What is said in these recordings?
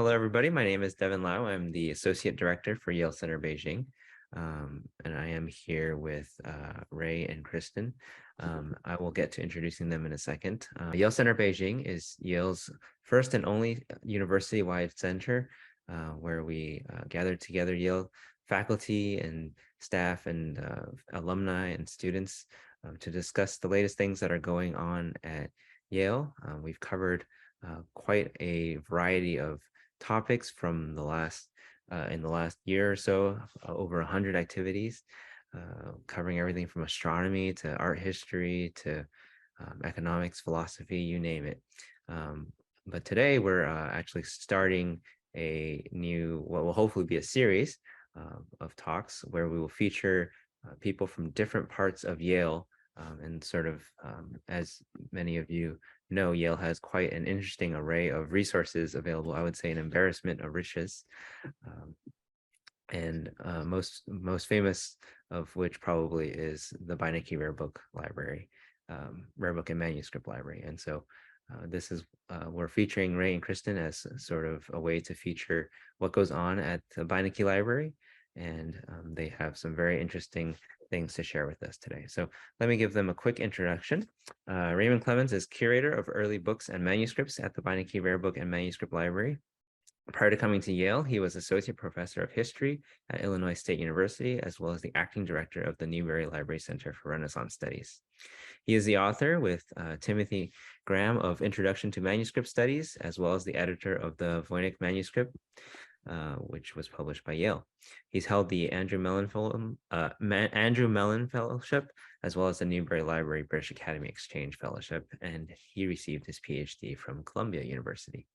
Hello, everybody. My name is Devin Lau. I'm the Associate Director for Yale Center Beijing, and I am here with Ray and Kristen. I will get to introducing them in a second. Yale Center Beijing is Yale's first and only university-wide center where we gather together Yale faculty and staff and alumni and students to discuss the latest things that are going on at Yale. We've covered quite a variety of topics from the last in the last year or so, over 100 activities, covering everything from astronomy to art history to economics, philosophy, you name it. But today we're actually starting a new, what will hopefully be a series of talks where we will feature people from different parts of Yale, and sort of, as many of you know, Yale has quite an interesting array of resources available. I would say an embarrassment of riches, and most famous of which probably is the Beinecke Rare Book Library, Rare Book and Manuscript Library. And so this is we're featuring Ray and Kristen as sort of a way to feature what goes on at the Beinecke Library, and they have some very interesting things to share with us today. So let me give them a quick introduction. Raymond Clemens is Curator of Early Books and Manuscripts at the Beinecke Rare Book and Manuscript Library. Prior to coming to Yale, he was Associate Professor of History at Illinois State University, as well as the Acting Director of the Newberry Library Center for Renaissance Studies. He is the author with Timothy Graham of Introduction to Manuscript Studies, as well as the editor of the Beinecke Manuscript, which was published by Yale. He's held the Andrew Mellon Fellowship, as well as the Newberry Library British Academy Exchange Fellowship, and he received his PhD from Columbia University.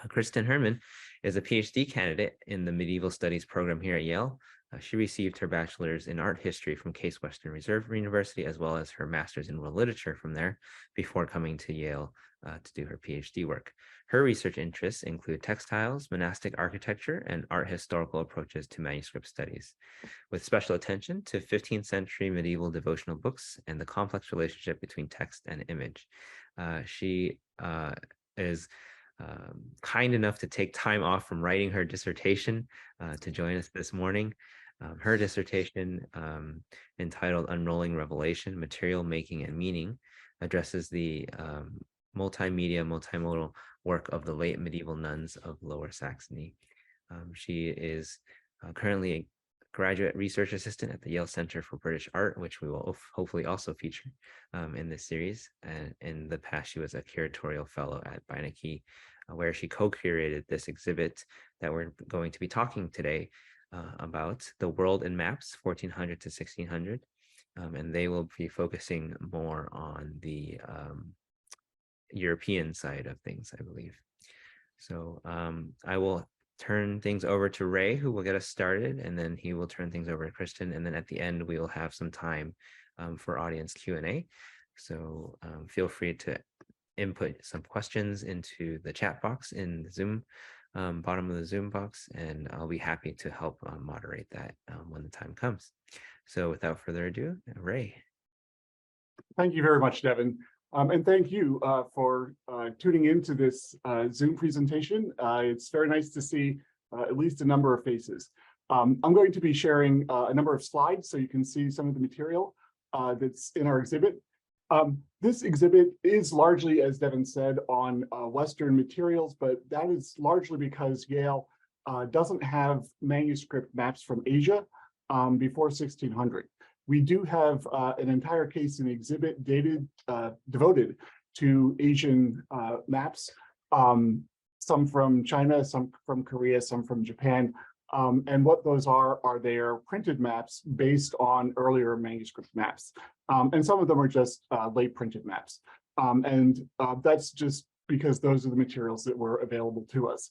Kristen Herman is a PhD candidate in the Medieval Studies program here at Yale. She received her bachelor's in art history from Case Western Reserve University, as well as her master's in world literature from there, before coming to Yale to do her PhD work. Her research interests include textiles, monastic architecture, and art historical approaches to manuscript studies, with special attention to 15th century medieval devotional books and the complex relationship between text and image. She is kind enough to take time off from writing her dissertation to join us this morning. Her dissertation, entitled Unrolling Revelation, Material Making and Meaning, addresses the multimedia, multimodal work of the late medieval nuns of Lower Saxony. She is currently a graduate research assistant at the Yale Center for British Art, which we will hopefully also feature in this series. And in the past, she was a curatorial fellow at Beinecke, where she co-curated this exhibit that we're going to be talking today about, The World in Maps, 1400 to 1600. And they will be focusing more on the European side of things, I believe. So I will turn things over to Ray, who will get us started, and then he will turn things over to Kristen, and then at the end we will have some time for audience Q&A. So feel free to input some questions into the chat box in the Zoom, bottom of the Zoom box, and I'll be happy to help moderate that when the time comes. So without further ado, Ray. Thank you very much, Devin. And thank you for tuning into this Zoom presentation. It's very nice to see at least a number of faces. I'm going to be sharing a number of slides so you can see some of the material that's in our exhibit. This exhibit is largely, as Devin said, on Western materials, but that is largely because Yale doesn't have manuscript maps from Asia before 1600. We do have an entire case in the exhibit devoted to Asian maps, some from China, some from Korea, some from Japan. And what those are their printed maps based on earlier manuscript maps. And some of them are just late printed maps. And that's just because those are the materials that were available to us.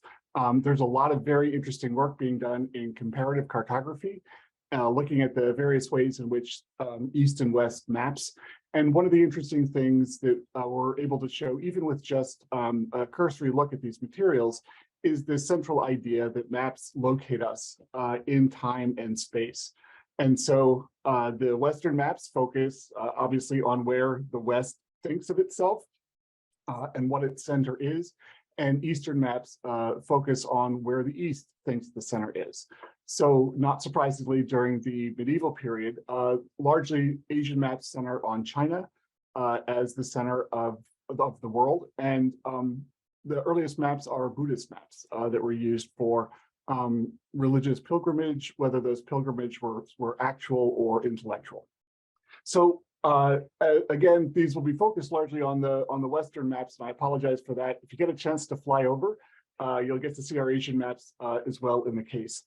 There's a lot of very interesting work being done in comparative cartography, looking at the various ways in which East and West maps. And one of the interesting things that we're able to show, even with just a cursory look at these materials, is the central idea that maps locate us in time and space. And so the Western maps focus obviously on where the West thinks of itself and what its center is. and Eastern maps focus on where the East thinks the center is. So not surprisingly, during the medieval period, largely Asian maps center on China as the center of the world. And the earliest maps are Buddhist maps that were used for religious pilgrimage, whether those pilgrimage were actual or intellectual. So again, these will be focused largely on the Western maps, and I apologize for that. If you get a chance to fly over, you'll get to see our Asian maps as well in the case.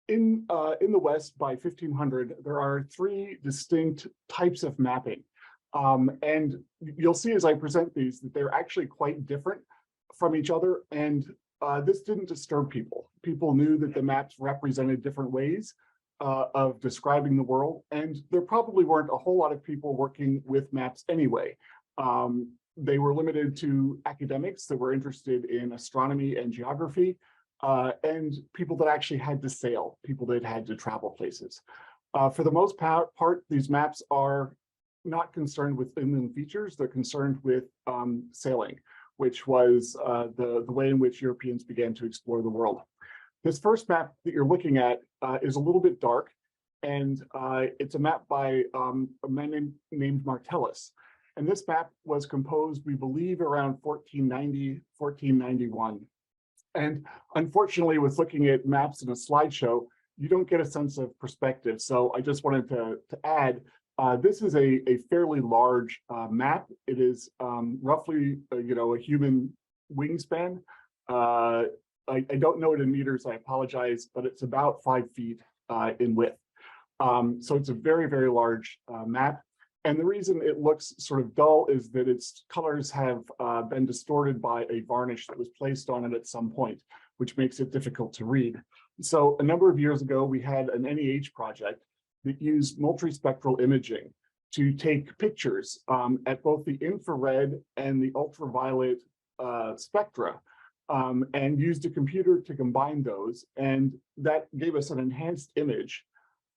In the West, by 1500, there are three distinct types of mapping. And you'll see as I present these that they're actually quite different from each other. And this didn't disturb people. People knew that the maps represented different ways of describing the world. And there probably weren't a whole lot of people working with maps anyway. They were limited to academics that were interested in astronomy and geography, and people that actually had to sail, people that had to travel places. For the most part, these maps are not concerned with inland features, they're concerned with sailing, which was the way in which Europeans began to explore the world. This first map that you're looking at is a little bit dark, and it's a map by a man named Martellus. And this map was composed, we believe, around 1490, 1491. And unfortunately, with looking at maps in a slideshow, you don't get a sense of perspective. So I just wanted to add, this is a fairly large map. It is roughly, a human wingspan. I don't know it in meters, I apologize, but it's about 5 feet in width. So it's a very, very large map. And the reason it looks sort of dull is that its colors have been distorted by a varnish that was placed on it at some point, which makes it difficult to read. So a number of years ago, we had an NEH project that used multispectral imaging to take pictures at both the infrared and the ultraviolet spectra, and used a computer to combine those. And that gave us an enhanced image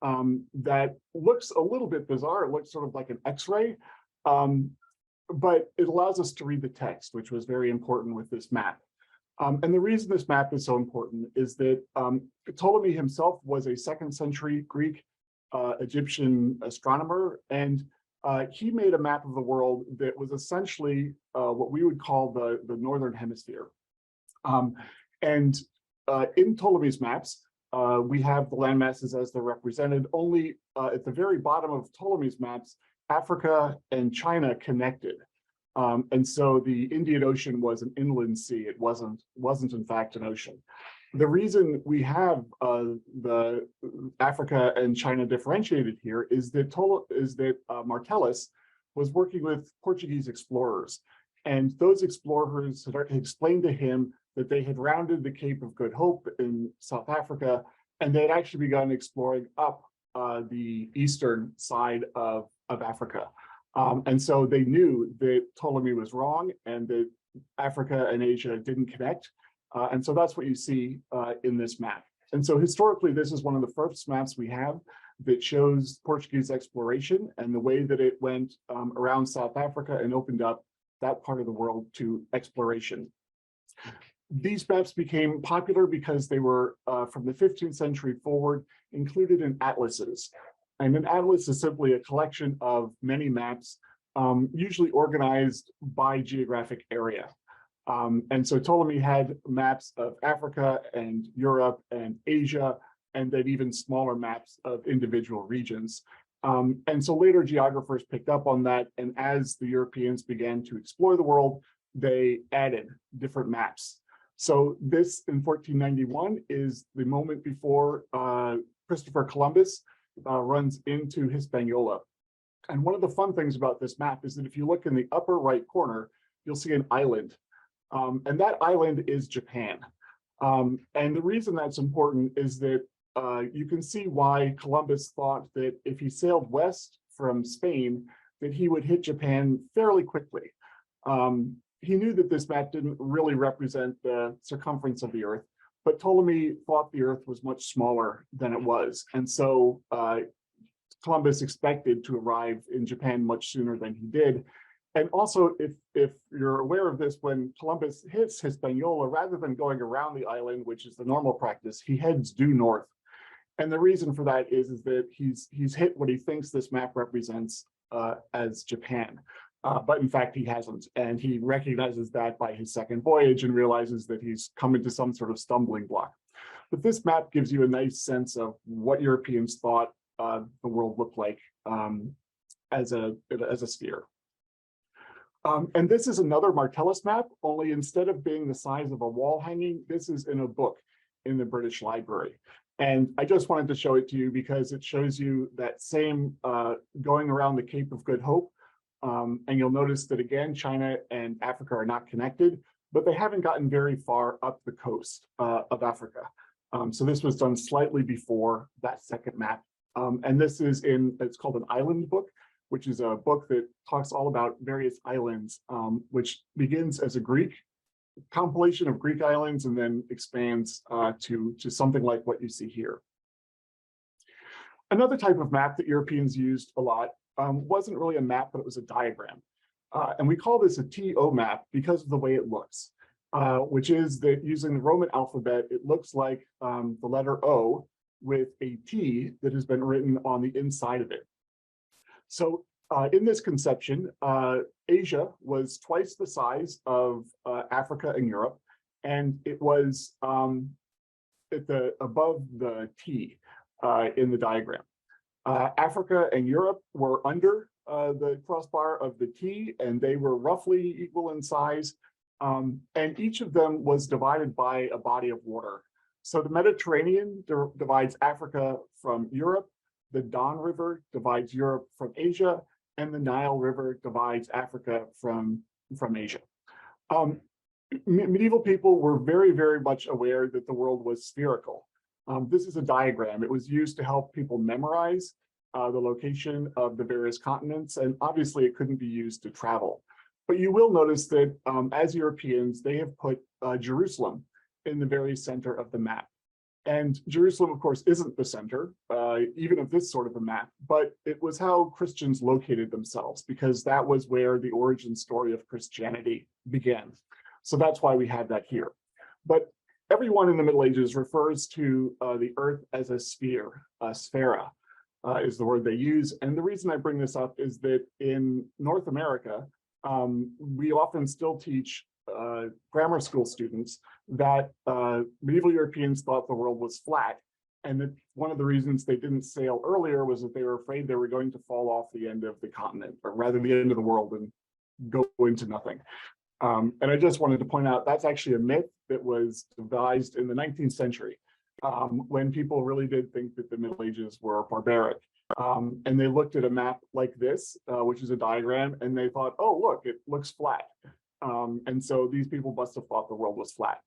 that looks a little bit bizarre. It looks sort of like an X-ray, but it allows us to read the text, which was very important with this map. And the reason this map is so important is that Ptolemy himself was a 2nd century Greek Egyptian astronomer, and he made a map of the world that was essentially what we would call the northern hemisphere. And in Ptolemy's maps, we have the landmasses as they're represented. Only at the very bottom of Ptolemy's maps, Africa and China connected. And so the Indian Ocean was an inland sea. It wasn't in fact an ocean. The reason we have the Africa and China differentiated here is that Martellus was working with Portuguese explorers, and those explorers had explained to him that they had rounded the Cape of Good Hope in South Africa, and they had actually begun exploring up the eastern side of Africa. And so they knew that Ptolemy was wrong and that Africa and Asia didn't connect. And so that's what you see in this map. And so historically, this is one of the first maps we have that shows Portuguese exploration and the way that it went around South Africa and opened up that part of the world to exploration. These maps became popular because they were, from the 15th century forward, included in atlases. And an atlas is simply a collection of many maps, usually organized by geographic area. And so Ptolemy had maps of Africa and Europe and Asia, and then even smaller maps of individual regions. And so later geographers picked up on that, and as the Europeans began to explore the world, they added different maps. So this in 1491 is the moment before Christopher Columbus runs into Hispaniola. And one of the fun things about this map is that if you look in the upper right corner, you'll see an island. And that island is Japan. And the reason that's important is that you can see why Columbus thought that if he sailed west from Spain, that he would hit Japan fairly quickly. He knew that this map didn't really represent the circumference of the Earth, but Ptolemy thought the Earth was much smaller than it was. And so Columbus expected to arrive in Japan much sooner than he did. And also, if you're aware of this, when Columbus hits Hispaniola, rather than going around the island, which is the normal practice, he heads due north. And the reason for that is that he's hit what he thinks this map represents as Japan. But in fact, he hasn't. And he recognizes that by his second voyage and realizes that he's come into some sort of stumbling block. But this map gives you a nice sense of what Europeans thought the world looked like as a sphere. And this is another Martellus map, only instead of being the size of a wall hanging, this is in a book in the British Library. And I just wanted to show it to you because it shows you that same going around the Cape of Good Hope. And you'll notice that again, China and Africa are not connected, but they haven't gotten very far up the coast of Africa. So this was done slightly before that second map. And this is it's called an island book, which is a book that talks all about various islands, which begins as a Greek compilation of Greek islands and then expands to something like what you see here. Another type of map that Europeans used a lot wasn't really a map, but it was a diagram. And we call this a TO map because of the way it looks, which is that using the Roman alphabet, it looks like the letter O with a T that has been written on the inside of it. So in this conception, Asia was twice the size of Africa and Europe, and it was above the T in the diagram. Africa and Europe were under the crossbar of the T, and they were roughly equal in size, and each of them was divided by a body of water. So the Mediterranean divides Africa from Europe, the Don River divides Europe from Asia, and the Nile River divides Africa from Asia. Medieval people were very, very much aware that the world was spherical. This is a diagram. It was used to help people memorize the location of the various continents, and obviously it couldn't be used to travel. But you will notice that as Europeans, they have put Jerusalem in the very center of the map. And Jerusalem, of course, isn't the center, even of this sort of a map, but it was how Christians located themselves, because that was where the origin story of Christianity began. So that's why we have that here. But everyone in the Middle Ages refers to the earth as a sphere, sphera is the word they use. And the reason I bring this up is that in North America, we often still teach grammar school students that medieval Europeans thought the world was flat, and that one of the reasons they didn't sail earlier was that they were afraid they were going to fall off the end of the continent, or rather the end of the world, and go into nothing. And I just wanted to point out that's actually a myth that was devised in the 19th century, when people really did think that the Middle Ages were barbaric. And they looked at a map like this, which is a diagram, and they thought, oh, look, it looks flat. And so these people must have thought the world was flat.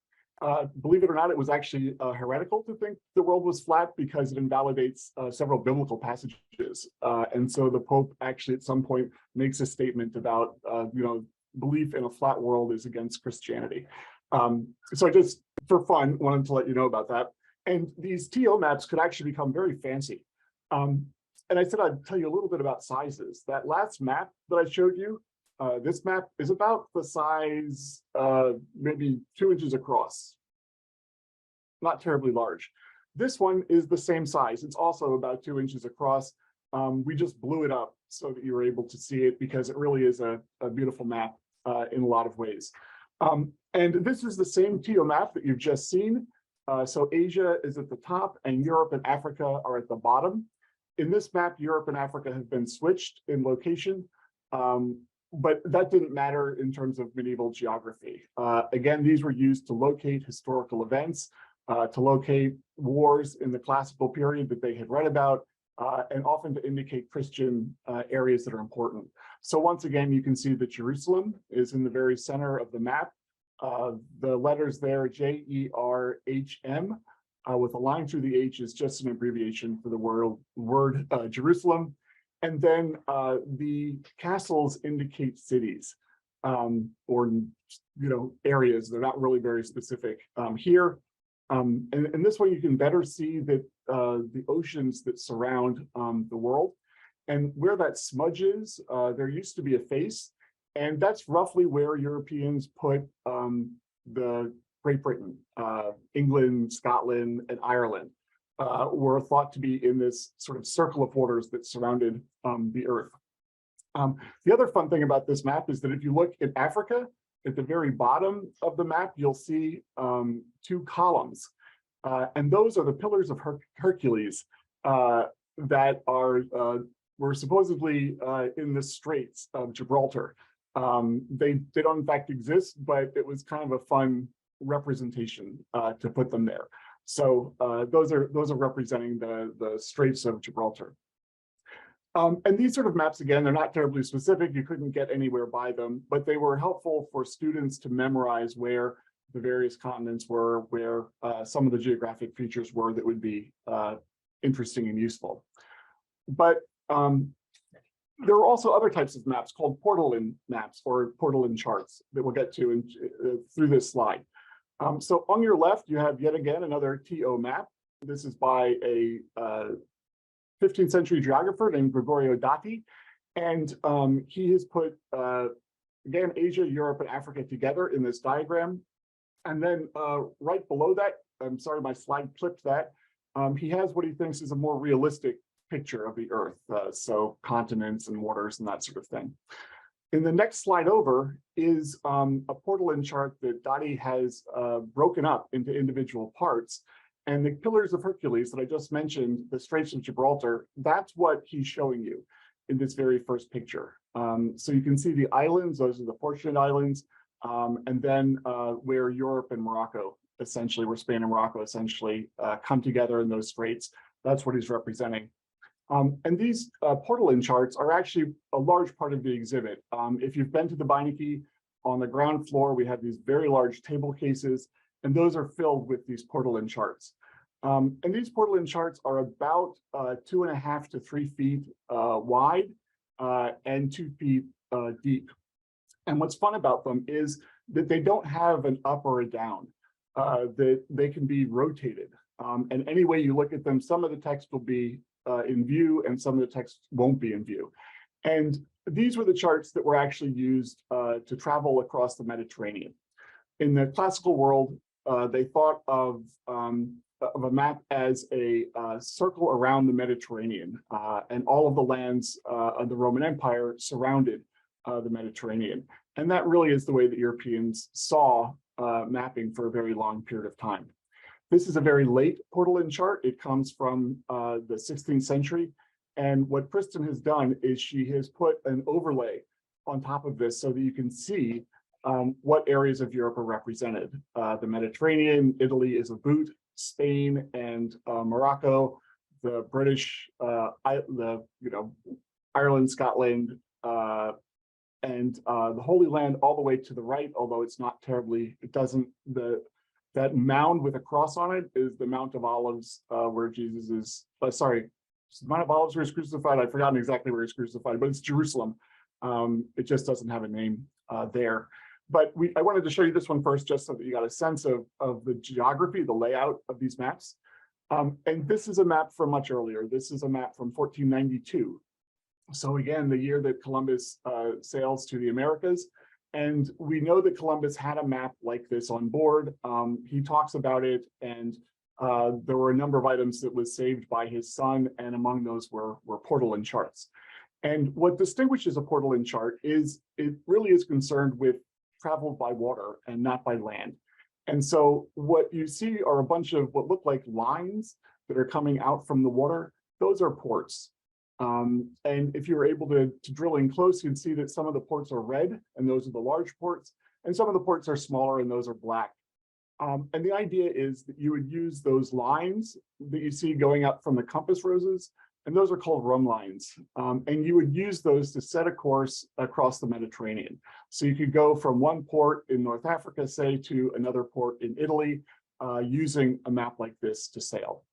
Believe it or not, it was actually heretical to think the world was flat because it invalidates several biblical passages. And so the Pope actually at some point makes a statement about, belief in a flat world is against Christianity. So I just, for fun, wanted to let you know about that. And these TO maps could actually become very fancy. And I said I'd tell you a little bit about sizes. That last map that I showed you, this map is about the size, maybe 2 inches across, not terribly large. This one is the same size. It's also about 2 inches across. We just blew it up so that you were able to see it because it really is a beautiful map in a lot of ways. And this is the same TO map that you've just seen. So Asia is at the top and Europe and Africa are at the bottom. In this map, Europe and Africa have been switched in location. But that didn't matter in terms of medieval geography. Again, these were used to locate historical events, to locate wars in the classical period that they had read about, and often to indicate Christian areas that are important. So once again, you can see that Jerusalem is in the very center of the map. The letters there, J-E-R-H-M, with a line through the H is just an abbreviation for the word Jerusalem. And then the castles indicate cities or areas. They're not really very specific here. And this way you can better see that the oceans that surround the world. And where that smudge is, there used to be a face. And that's roughly where Europeans put the Great Britain, England, Scotland, and Ireland were thought to be in this sort of circle of waters that surrounded the Earth. The other fun thing about this map is that if you look at Africa, at the very bottom of the map, you'll see two columns. And those are the pillars of Hercules that were supposedly in the Straits of Gibraltar. They don't in fact exist, but it was kind of a fun representation to put them there. So those are representing the Straits of Gibraltar. And these sort of maps, again, they're not terribly specific. You couldn't get anywhere by them, but they were helpful for students to memorize where the various continents were, where some of the geographic features were that would be interesting and useful. But there are also other types of maps called portal-in maps or portal-in charts that we'll get to through this slide. So on your left, you have yet again another TO map. This is by a 15th century geographer named Gregorio Dati. And he has put, again, Asia, Europe, and Africa together in this diagram. And then right below that, I'm sorry, my slide clipped that. He has what he thinks is a more realistic picture of the Earth. So continents and waters and that sort of thing. In the next slide over is a portal-in chart that Dati has broken up into individual parts. And the pillars of Hercules that I just mentioned, the Straits of Gibraltar, that's what he's showing you in this very first picture. So you can see the islands, those are the Fortunate Islands, and then where Europe and Morocco, essentially, where Spain and Morocco essentially come together in those straits. That's what he's representing. And these portal-in charts are actually a large part of the exhibit. If you've been to the Beinecke, on the ground floor, we have these very large table cases, and those are filled with these portal-in charts. And these portal-in charts are about 2.5 to 3 feet wide and 2 feet deep. And what's fun about them is that they don't have an up or a down, that they can be rotated. And any way you look at them, some of the text will be in view and some of the text won't be in view. And these were the charts that were actually used to travel across the Mediterranean. In the classical world, they thought of a map as a circle around the Mediterranean, and all of the lands of the Roman Empire surrounded the Mediterranean. And that really is the way that Europeans saw mapping for a very long period of time. This is a very late portal-in chart. It comes from the 16th century. And what Kristen has done is she has put an overlay on top of this so that you can see what areas of Europe are represented. The Mediterranean, Italy is a boot, Spain and Morocco, the British, Ireland, Scotland, and the Holy Land all the way to the right, although it's not terribly, that mound with a cross on it is the Mount of Olives where Jesus is, sorry, the Mount of Olives where he's crucified. I've forgotten exactly where he's crucified, but it's Jerusalem. It just doesn't have a name there. But I wanted to show you this one first, just so that you got a sense of the geography, the layout of these maps. And this is a map from much earlier. This is a map from 1492. So again, the year that Columbus sails to the Americas. And we know that Columbus had a map like this on board. He talks about it, and there were a number of items that was saved by his son, and among those were portal-in charts. And what distinguishes a portal-in chart is it really is concerned with travel by water and not by land. And so what you see are a bunch of what look like lines that are coming out from the water. Those are ports. And if you're able to drill in close, you can see that some of the ports are red, and those are the large ports, and some of the ports are smaller, and those are black. And the idea is that you would use those lines that you see going up from the compass roses, and those are called rum lines. And you would use those to set a course across the Mediterranean. So you could go from one port in North Africa, say, to another port in Italy, using a map like this to sail.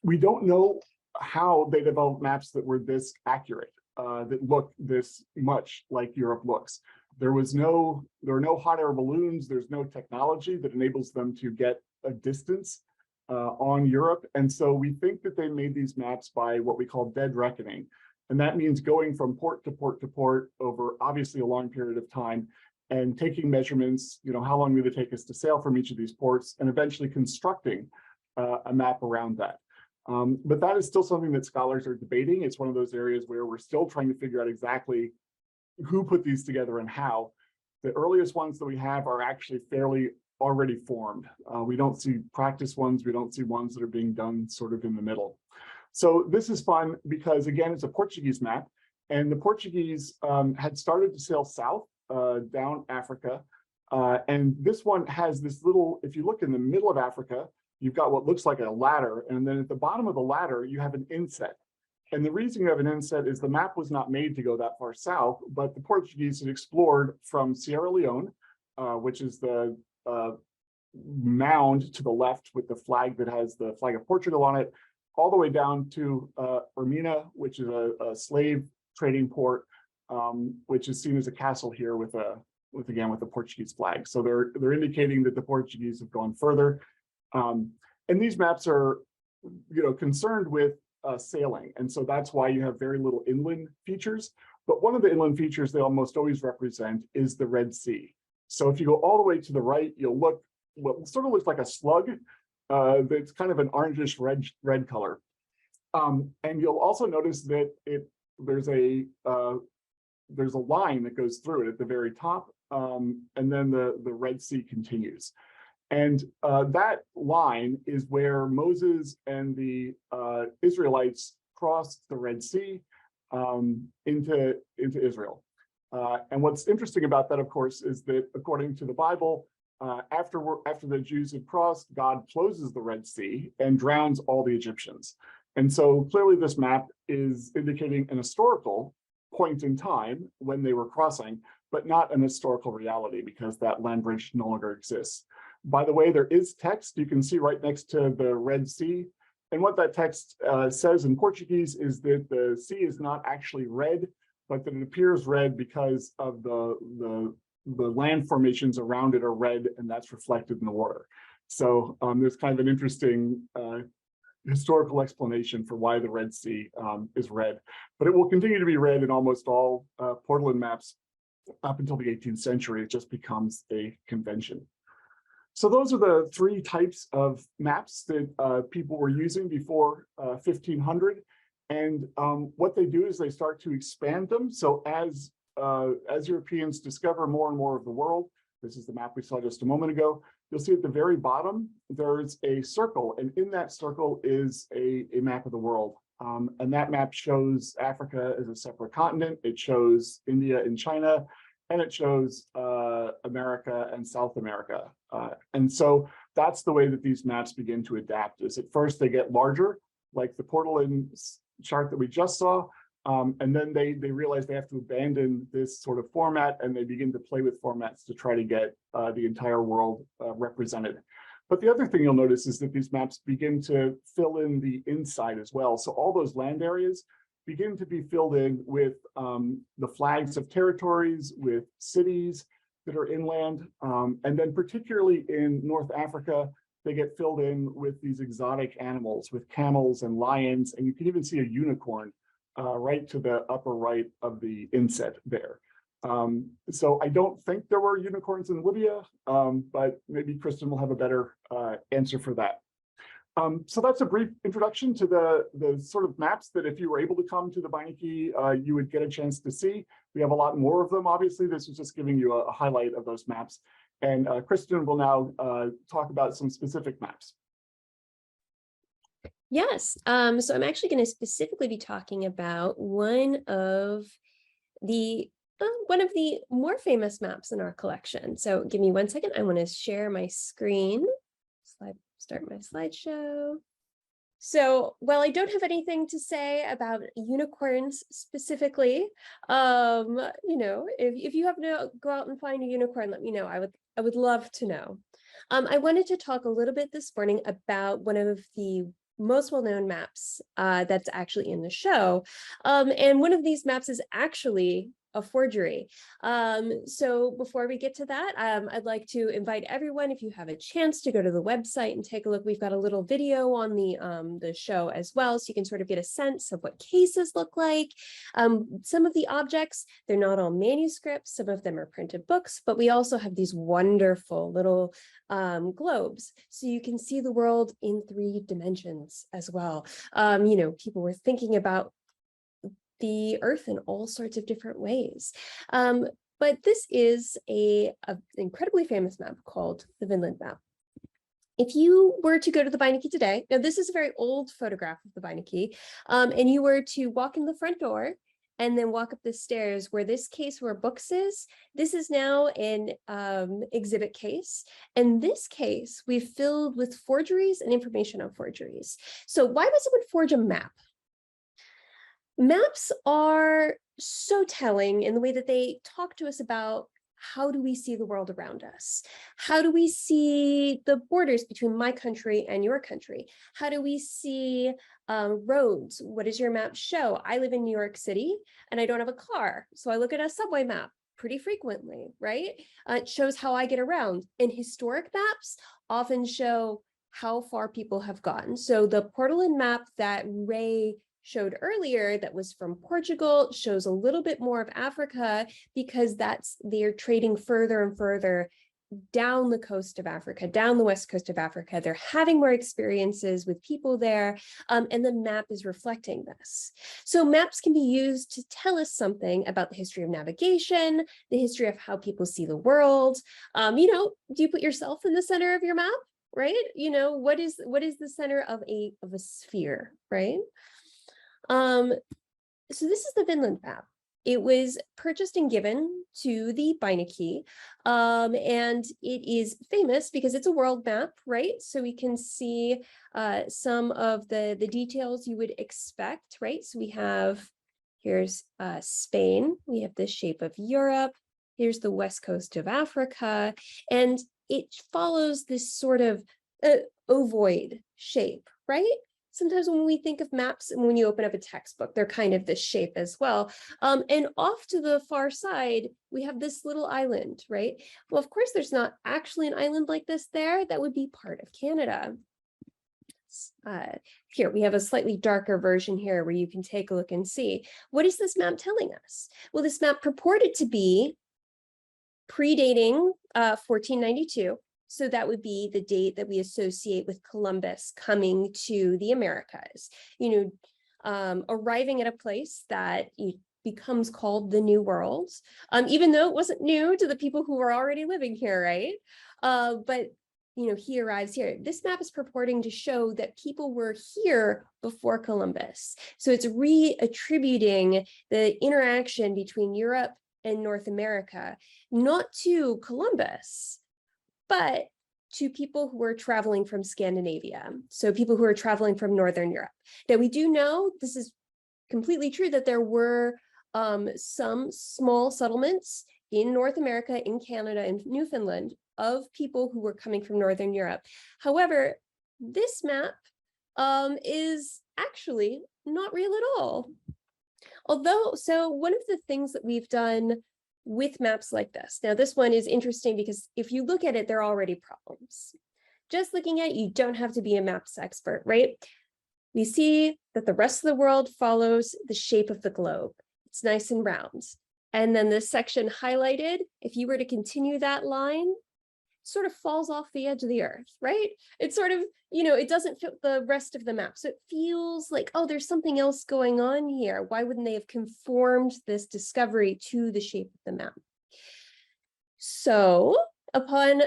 We don't know how they developed maps that were this accurate, that look this much like Europe looks. There were no hot air balloons. There's no technology that enables them to get a distance on Europe. And so we think that they made these maps by what we call dead reckoning. And that means going from port to port to port over obviously a long period of time and taking measurements, how long did it take us to sail from each of these ports, and eventually constructing a map around that. But that is still something that scholars are debating. It's one of those areas where we're still trying to figure out exactly who put these together and how. The earliest ones that we have are actually fairly already formed. We don't see practice ones. We don't see ones that are being done sort of in the middle. So this is fun because, again, it's a Portuguese map, and the Portuguese had started to sail south down Africa. And this one has this little, if you look in the middle of Africa, you've got what looks like a ladder. And then at the bottom of the ladder, you have an inset. And the reason you have an inset is the map was not made to go that far south, but the Portuguese had explored from Sierra Leone, which is the mound to the left with the flag that has the flag of Portugal on it, all the way down to Ermina, which is a slave trading port, which is seen as a castle here with the Portuguese flag. So they're indicating that the Portuguese have gone further. And these maps are, concerned with sailing. And so that's why you have very little inland features. But one of the inland features they almost always represent is the Red Sea. So if you go all the way to the right, you'll look what sort of looks like a slug that's kind of an orangish red color. And you'll also notice that there's a line that goes through it at the very top, and then the Red Sea continues. And that line is where Moses and the Israelites crossed the Red Sea into Israel. And what's interesting about that, of course, is that according to the Bible, after the Jews had crossed, God closes the Red Sea and drowns all the Egyptians. And so clearly this map is indicating an historical point in time when they were crossing, but not an historical reality because that land bridge no longer exists. By the way, there is text you can see right next to the Red Sea. And what that text says in Portuguese is that the sea is not actually red, but that it appears red because of the land formations around it are red, and that's reflected in the water. So there's kind of an interesting historical explanation for why the Red Sea is red. But it will continue to be red in almost all Portland maps up until the 18th century. It just becomes a convention. So those are the three types of maps that people were using before 1500. And what they do is they start to expand them. So as Europeans discover more and more of the world, this is the map we saw just a moment ago, you'll see at the very bottom, there's a circle. And in that circle is a map of the world. And that map shows Africa as a separate continent. It shows India and China, and it shows America and South America. And so that's the way that these maps begin to adapt, is at first they get larger, like the Portland chart that we just saw, and then they realize they have to abandon this sort of format, and they begin to play with formats to try to get the entire world represented. But the other thing you'll notice is that these maps begin to fill in the inside as well. So all those land areas begin to be filled in with the flags of territories, with cities that are inland. And then particularly in North Africa, they get filled in with these exotic animals, with camels and lions, and you can even see a unicorn right to the upper right of the inset there. So I don't think there were unicorns in Libya, but maybe Kristen will have a better answer for that. So that's a brief introduction to the sort of maps that if you were able to come to the Beinecke, you would get a chance to see. We have a lot more of them, obviously. This was just giving you a highlight of those maps. And Kristen will now talk about some specific maps. Yes, so I'm actually going to specifically be talking about one of the more famous maps in our collection. So give me 1 second. I want to share my screen. Start my slideshow. So while I don't have anything to say about unicorns specifically, if you happen to go out and find a unicorn, let me know. I would love to know. I wanted to talk a little bit this morning about one of the most well-known maps that's actually in the show. And one of these maps is actually a forgery. So before we get to that, I'd like to invite everyone, if you have a chance, to go to the website and take a look. We've got a little video on the show as well, so you can sort of get a sense of what cases look like. Some of the objects, they're not all manuscripts, some of them are printed books, but we also have these wonderful little globes, so you can see the world in 3 dimensions as well. People were thinking about the earth in all sorts of different ways. But this is an incredibly famous map called the Vinland map. If you were to go to the Beinecke today, now this is a very old photograph of the Beinecke, and you were to walk in the front door and then walk up the stairs where this case where books is, this is now an exhibit case. And this case we've filled with forgeries and information on forgeries. So why would someone forge a map? Maps are so telling in the way that they talk to us about how do we see the world around us? How do we see the borders between my country and your country? How do we see roads? What does your map show? I live in New York City and I don't have a car, so I look at a subway map pretty frequently, right? It shows how I get around. And historic maps often show how far people have gotten. So the Portolan map that Ray showed earlier that was from Portugal shows a little bit more of Africa, because they're trading further and further down the coast of Africa, down the west coast of Africa. They're having more experiences with people there, and the map is reflecting this. So maps can be used to tell us something about the history of navigation, the history of how people see the world. Do you put yourself in the center of your map, right? What is the center of a sphere, right? So this is the Vinland map. It was purchased and given to the Beinecke, and it is famous because it's a world map, right? So we can see some of the details you would expect, right? So we have, here's Spain, we have the shape of Europe, here's the west coast of Africa, and it follows this sort of ovoid shape, right? Sometimes when we think of maps and when you open up a textbook, they're kind of this shape as well. And off to the far side, we have this little island, right? Well, of course, there's not actually an island like this there. That would be part of Canada. Here, we have a slightly darker version here where you can take a look and see. What is this map telling us? Well, this map purported to be predating 1492. So that would be the date that we associate with Columbus coming to the Americas, arriving at a place that becomes called the New World, even though it wasn't new to the people who were already living here, right? But he arrives here. This map is purporting to show that people were here before Columbus. So it's reattributing the interaction between Europe and North America, not to Columbus, but to people who were traveling from Scandinavia. So people who are traveling from Northern Europe. Now we do know, this is completely true, that there were some small settlements in North America, in Canada, and Newfoundland of people who were coming from Northern Europe. However, this map is actually not real at all. So one of the things that we've done with maps like this. Now, this one is interesting because if you look at it, there are already problems. Just looking at it, you don't have to be a maps expert, right? We see that the rest of the world follows the shape of the globe. It's nice and round. And then this section highlighted, if you were to continue that line, sort of falls off the edge of the earth, right? It's sort of, it doesn't fit the rest of the map. So it feels like, oh, there's something else going on here. Why wouldn't they have conformed this discovery to the shape of the map? So upon,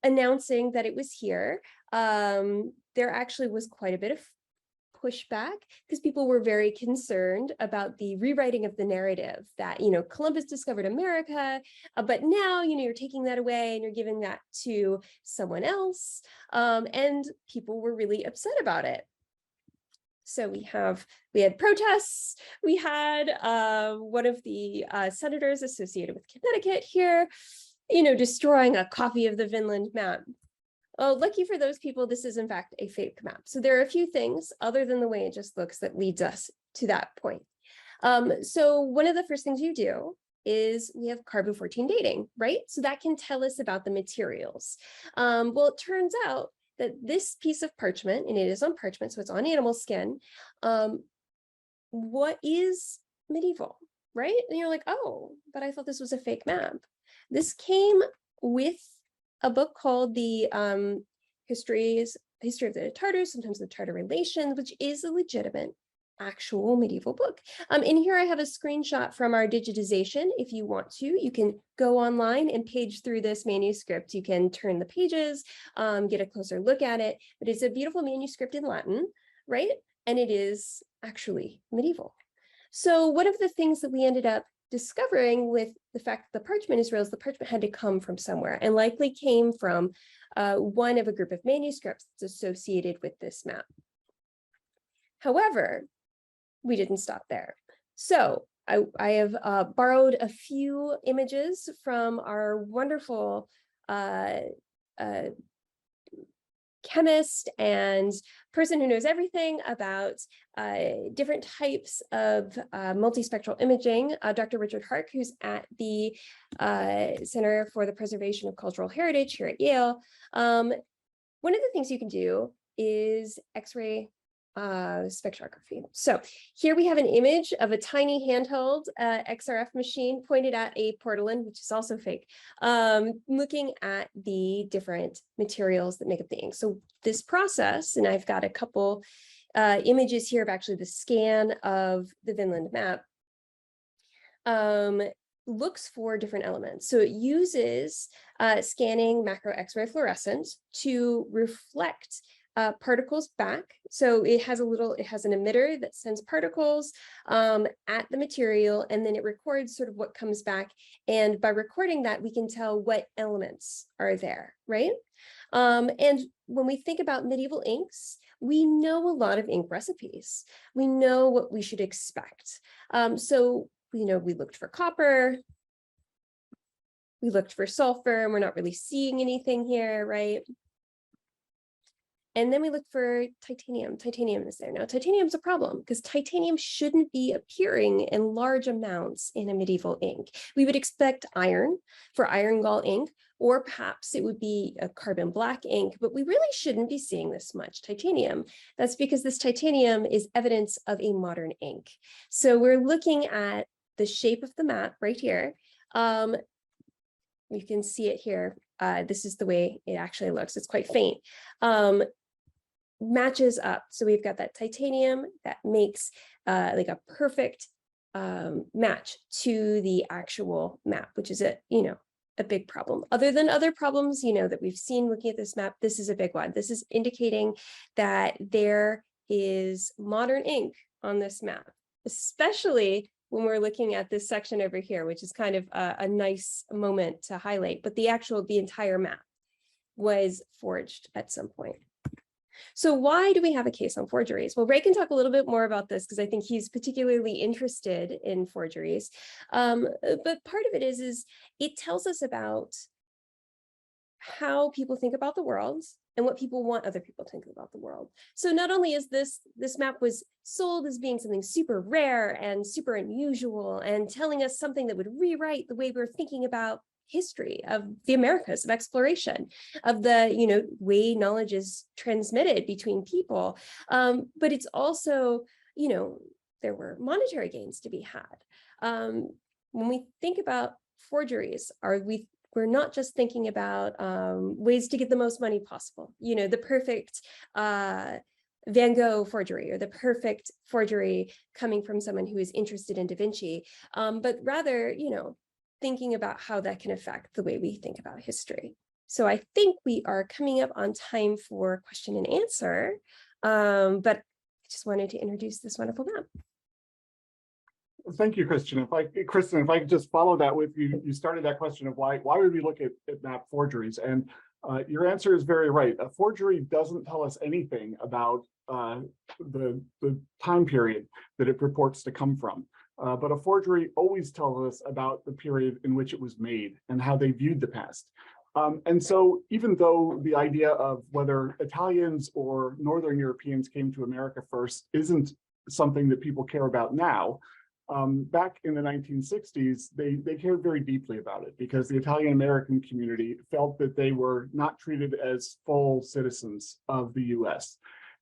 announcing that it was here, there actually was quite a bit of pushback because people were very concerned about the rewriting of the narrative that, Columbus discovered America, but now, you're taking that away and you're giving that to someone else. And people were really upset about it. So we had protests. We had one of the senators associated with Connecticut here, destroying a copy of the Vinland map. Oh, lucky for those people, this is in fact a fake map. So there are a few things other than the way it just looks that leads us to that point. So one of the first things you do is we have carbon-14 dating, right? So that can tell us about the materials. Well, it turns out that this piece of parchment, and it is on parchment, so it's on animal skin, what is medieval, right? And you're like, oh, but I thought this was a fake map. This came with a book called the History of the Tartars, sometimes the Tartar Relations, which is a legitimate actual medieval book. And here I have a screenshot from our digitization. If you want to, you can go online and page through this manuscript. You can turn the pages, get a closer look at it, but it's a beautiful manuscript in Latin, right? And it is actually medieval. So one of the things that we ended up discovering with the fact that the parchment is real is the parchment had to come from somewhere and likely came from one of a group of manuscripts that's associated with this map. However, we didn't stop there. So I have borrowed a few images from our wonderful chemist and person who knows everything about different types of multispectral imaging, Dr. Richard Hark, who's at the Center for the Preservation of Cultural Heritage here at Yale. One of the things you can do is X-ray spectrography. So here we have an image of a tiny handheld XRF machine pointed at a portolan, which is also fake, looking at the different materials that make up the ink. So this process, and I've got a couple images here of actually the scan of the Vinland map, looks for different elements. So it uses scanning macro X-ray fluorescence to reflect particles back. So it has an emitter that sends particles at the material, and then it records sort of what comes back. And by recording that, we can tell what elements are there, right? And when we think about medieval inks, we know a lot of ink recipes. We know what we should expect. So, we looked for copper, we looked for sulfur, and we're not really seeing anything here, right? And then we look for titanium. Titanium is there. Now, titanium's a problem because titanium shouldn't be appearing in large amounts in a medieval ink. We would expect iron for iron gall ink, or perhaps it would be a carbon black ink, but we really shouldn't be seeing this much titanium. That's because this titanium is evidence of a modern ink. So we're looking at the shape of the map right here. You can see it here. This is the way it actually looks. It's quite faint. Matches up. So we've got that titanium that makes like a perfect match to the actual map, which is a big problem. Other than other problems, that we've seen looking at this map, this is a big one. This is indicating that there is modern ink on this map, especially when we're looking at this section over here, which is kind of a nice moment to highlight, but the entire map was forged at some point. So why do we have a case on forgeries? Well, Ray can talk a little bit more about this because I think he's particularly interested in forgeries. But part of it is it tells us about how people think about the world and what people want other people to think about the world. So not only is this map was sold as being something super rare and super unusual and telling us something that would rewrite the way we're thinking about history of the Americas, of exploration, of the way knowledge is transmitted between people. But it's also, there were monetary gains to be had. When we think about forgeries, we're not just thinking about ways to get the most money possible. The perfect Van Gogh forgery or the perfect forgery coming from someone who is interested in Da Vinci, but rather, thinking about how that can affect the way we think about history. So I think we are coming up on time for question and answer, but I just wanted to introduce this wonderful map. Thank you, Kristen. If I could just follow that with you, you started that question of why would we look at map forgeries? And your answer is very right. A forgery doesn't tell us anything about the time period that it purports to come from. But a forgery always tells us about the period in which it was made and how they viewed the past. And so even though the idea of whether Italians or Northern Europeans came to America first isn't something that people care about now, back in the 1960s, they cared very deeply about it because the Italian American community felt that they were not treated as full citizens of the US.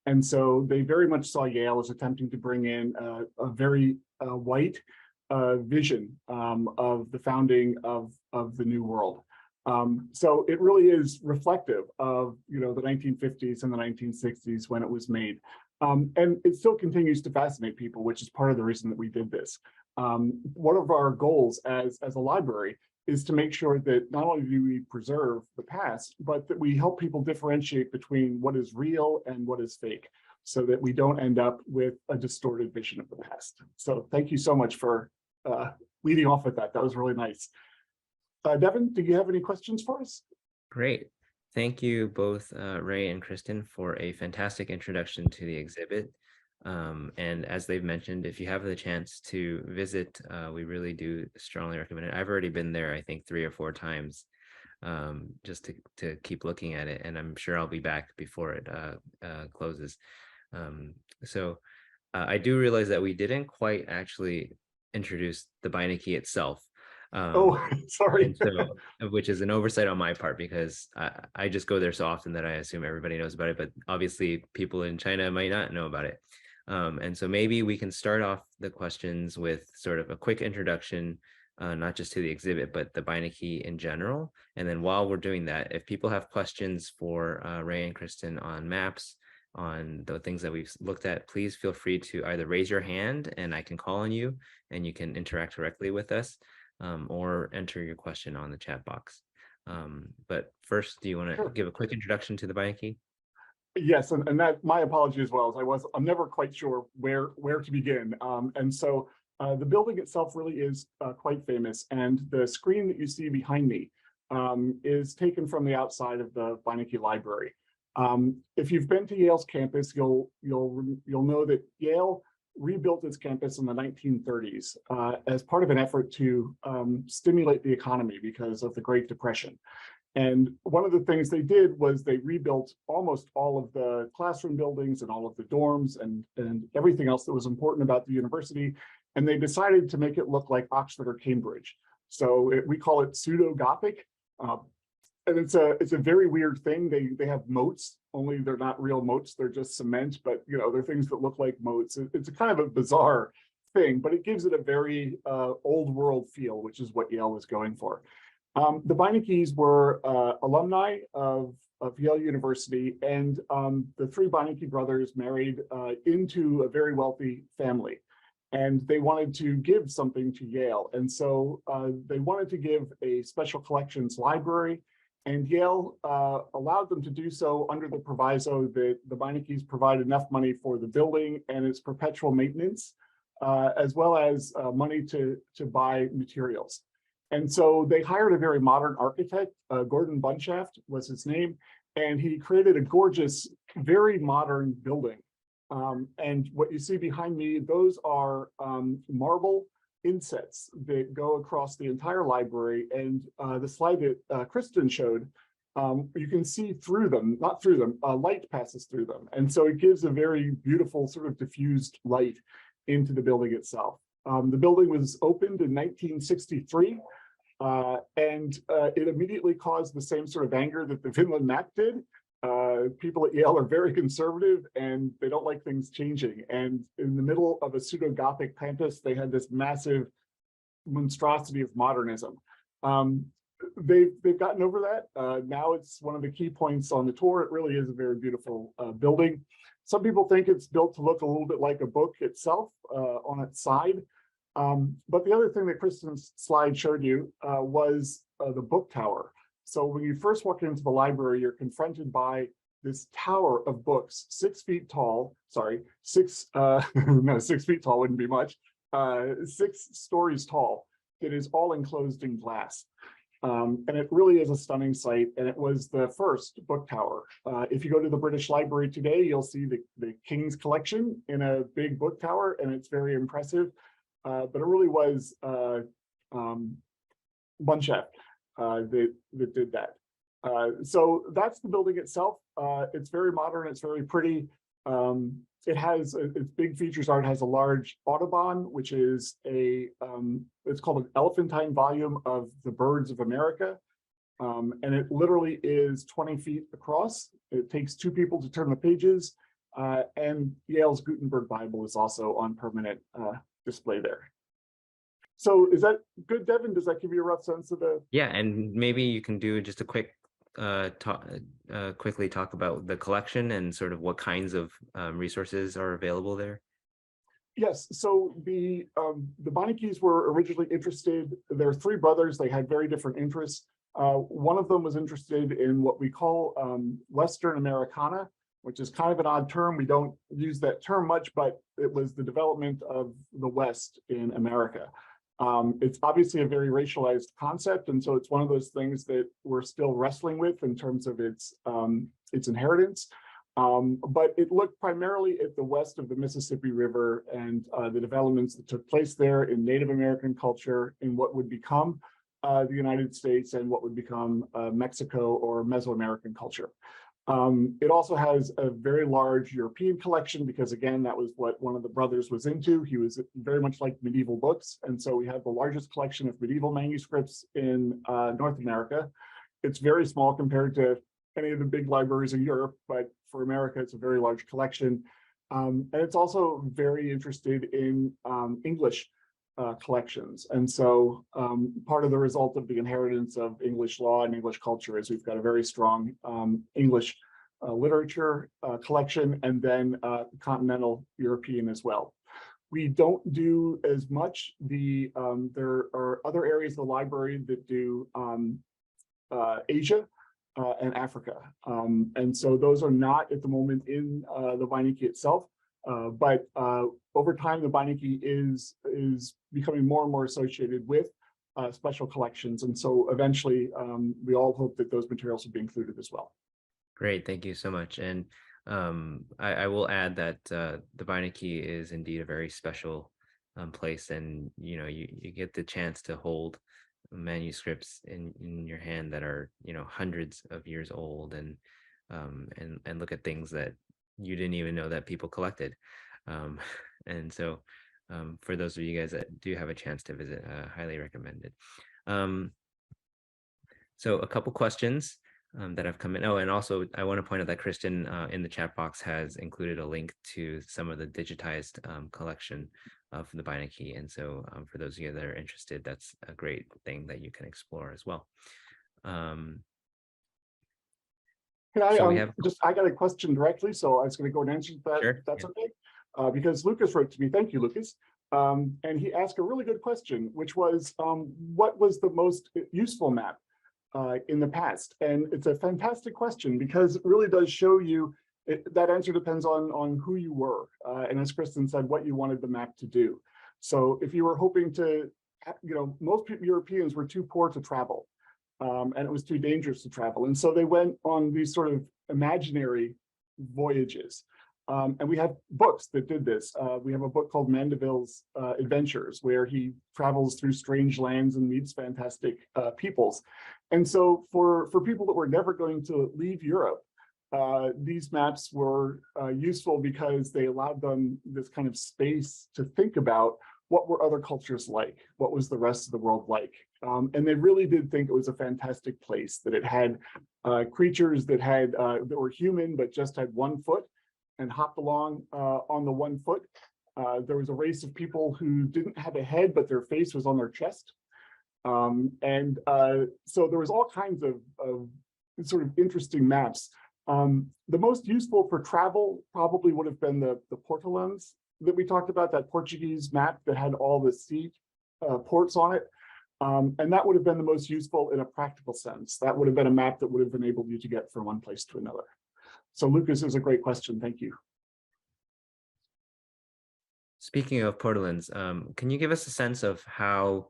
And so they very much saw Yale as attempting to bring in a very white vision of the founding of the New World. So it really is reflective of, you know, the 1950s and the 1960s when it was made. And it still continues to fascinate people, which is part of the reason that we did this. One of our goals as a library is to make sure that not only do we preserve the past, but that we help people differentiate between what is real and what is fake, so that we don't end up with a distorted vision of the past. So thank you so much for leading off with that. That was really nice. Devin, do you have any questions for us? Great. Thank you both, Ray and Kristen, for a fantastic introduction to the exhibit. And as they've mentioned, if you have the chance to visit, we really do strongly recommend it. I've already been there, I think 3 or 4 times, just to keep looking at it. And I'm sure I'll be back before it closes. So I do realize that we didn't quite actually introduce the Beinecke itself. Sorry. So, which is an oversight on my part, because I just go there so often that I assume everybody knows about it, but obviously people in China might not know about it. And so maybe we can start off the questions with sort of a quick introduction, not just to the exhibit, but the Beinecke in general. And then while we're doing that, if people have questions for Ray and Kristen on maps, on the things that we've looked at, please feel free to either raise your hand and I can call on you and you can interact directly with us, or enter your question on the chat box. But first, do you want to give a quick introduction to the Beinecke? Yes, and that my apology as well, as I'm never quite sure where to begin. And so the building itself really is quite famous, and the screen that you see behind me is taken from the outside of the Beinecke Library. If you've been to Yale's campus, you'll know that Yale rebuilt its campus in the 1930s as part of an effort to stimulate the economy because of the Great Depression. And one of the things they did was they rebuilt almost all of the classroom buildings and all of the dorms and everything else that was important about the university. And they decided to make it look like Oxford or Cambridge. So we call it pseudo-Gothic. And it's a very weird thing. They have moats, only they're not real moats. They're just cement, but you know, they're things that look like moats. It's a kind of a bizarre thing, but it gives it a very old world feel, which is what Yale was going for. The Beineckes were alumni of Yale University, and the 3 Beinecke brothers married into a very wealthy family. And they wanted to give something to Yale. And so they wanted to give a special collections library, and Yale allowed them to do so under the proviso that the Beineckes provide enough money for the building and its perpetual maintenance, as well as money to buy materials. And so they hired a very modern architect, Gordon Bunshaft was his name, and he created a gorgeous, very modern building. And what you see behind me, those are marble insets that go across the entire library. And the slide that Kristen showed, you can see through them, not through them, light passes through them. And so it gives a very beautiful sort of diffused light into the building itself. The building was opened in 1963. And it immediately caused the same sort of anger that the Vinland map did. People at Yale are very conservative and they don't like things changing. And in the middle of a pseudo-Gothic campus, they had this massive monstrosity of modernism. They've gotten over that. Now it's one of the key points on the tour. It really is a very beautiful building. Some people think it's built to look a little bit like a book itself on its side. But the other thing that Kristen's slide showed you was the book tower. So when you first walk into the library, you're confronted by this tower of books, 6 feet tall, sorry, 6 feet tall wouldn't be much, 6 stories tall. It is all enclosed in glass. And it really is a stunning sight. And it was the first book tower. If you go to the British Library today, you'll see the King's collection in a big book tower, and it's very impressive. But it really was Bunshaft that did that. So that's the building itself. It's very modern, it's very pretty. It has its big features are it has a large Audubon, which is it's called an elephantine volume of the birds of America. And it literally is 20 feet across. It takes two people to turn the pages. And Yale's Gutenberg Bible is also on permanent display there. So is that good, Devin? Does that give you a rough sense of the? Yeah, and maybe you can do just a quick quickly talk about the collection and sort of what kinds of resources are available there. Yes, so the Beineckes were originally interested. There are three brothers. They had very different interests. One of them was interested in what we call Western Americana, which is kind of an odd term. We don't use that term much, but it was the development of the West in America. It's obviously a very racialized concept, and so it's one of those things that we're still wrestling with in terms of its inheritance. But it looked primarily at the west of the Mississippi River and the developments that took place there in Native American culture, in what would become the United States and what would become Mexico or Mesoamerican culture. It also has a very large European collection because, again, that was what one of the brothers was into. He was very much like medieval books. And so we have the largest collection of medieval manuscripts in North America. It's very small compared to any of the big libraries in Europe, but for America, it's a very large collection. And it's also very interested in English collections. And so part of the result of the inheritance of English law and English culture is we've got a very strong English literature collection, and then continental European as well. We don't do as much. There are other areas of the library that do Asia and Africa. And so those are not at the moment in the Beinecke itself. But over time, the Beinecke is becoming more and more associated with special collections. And so eventually, we all hope that those materials will be included as well. Great, thank you so much. And I will add that the Beinecke is indeed a very special place, and you get the chance to hold manuscripts in your hand that are hundreds of years old, and look at things that you didn't even know that people collected. And so for those of you guys that do have a chance to visit, highly recommended. So a couple questions that have come in. Oh, and also I want to point out that Kristen in the chat box has included a link to some of the digitized collection of the Beinecke. And so for those of you that are interested, that's a great thing that you can explore as well. Can I I got a question directly, so I was going to go and answer that. Sure, that's okay. Because Lucas wrote to me, thank you, Lucas. And he asked a really good question, which was, what was the most useful map in the past? And it's a fantastic question because it really does show you, that answer depends on who you were. And as Kristen said, what you wanted the map to do. So if you were hoping to, most Europeans were too poor to travel. And it was too dangerous to travel. And so they went on these sort of imaginary voyages. And we have books that did this. We have a book called Mandeville's Adventures, where he travels through strange lands and meets fantastic peoples. And so for people that were never going to leave Europe, these maps were useful because they allowed them this kind of space to think about what were other cultures like, what was the rest of the world like. And they really did think it was a fantastic place, that it had creatures that were human, but just had 1 foot and hopped along on the 1 foot. There was a race of people who didn't have a head, but their face was on their chest. So there was all kinds of sort of interesting maps. The most useful for travel probably would have been the Portolans that we talked about, that Portuguese map that had all the sea ports on it. And that would have been the most useful in a practical sense. That would have been a map that would have enabled you to get from one place to another. So Lucas, is a great question. Thank you. Speaking of Portolans, can you give us a sense of how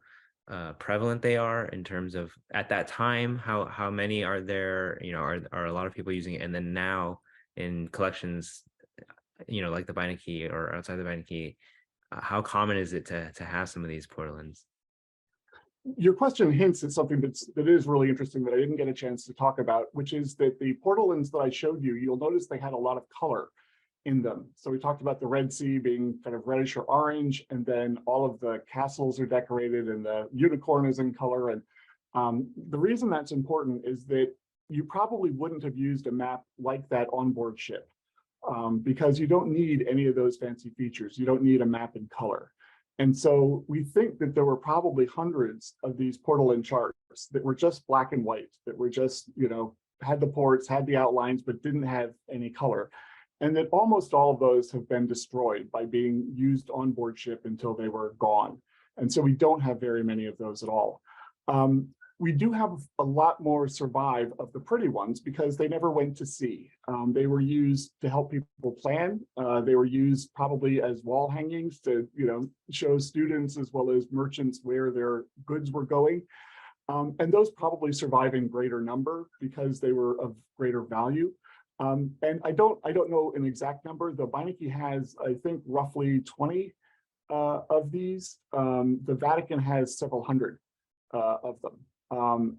prevalent they are in terms of at that time? How many are there? Are a lot of people using it? And then now in collections, like the Beinecke or outside the Beinecke, how common is it to have some of these Portolans? Your question hints at something that is really interesting that I didn't get a chance to talk about, which is that the Portolans that I showed you, you'll notice they had a lot of color. in them. So we talked about the Red Sea being kind of reddish or orange, and then all of the castles are decorated and the unicorn is in color. And the reason that's important is that you probably wouldn't have used a map like that on board ship because you don't need any of those fancy features. You don't need a map in color. And so we think that there were probably hundreds of these portolan charts that were just black and white, that were just, had the ports, had the outlines, but didn't have any color. And that almost all of those have been destroyed by being used on board ship until they were gone. And so we don't have very many of those at all. We do have a lot more survive of the pretty ones because they never went to sea. They were used to help people plan. They were used probably as wall hangings to, show students as well as merchants where their goods were going. And those probably survive in greater number because they were of greater value. And I don't know an exact number. The Beinecke has, I think, roughly 20 of these. The Vatican has several hundred of them.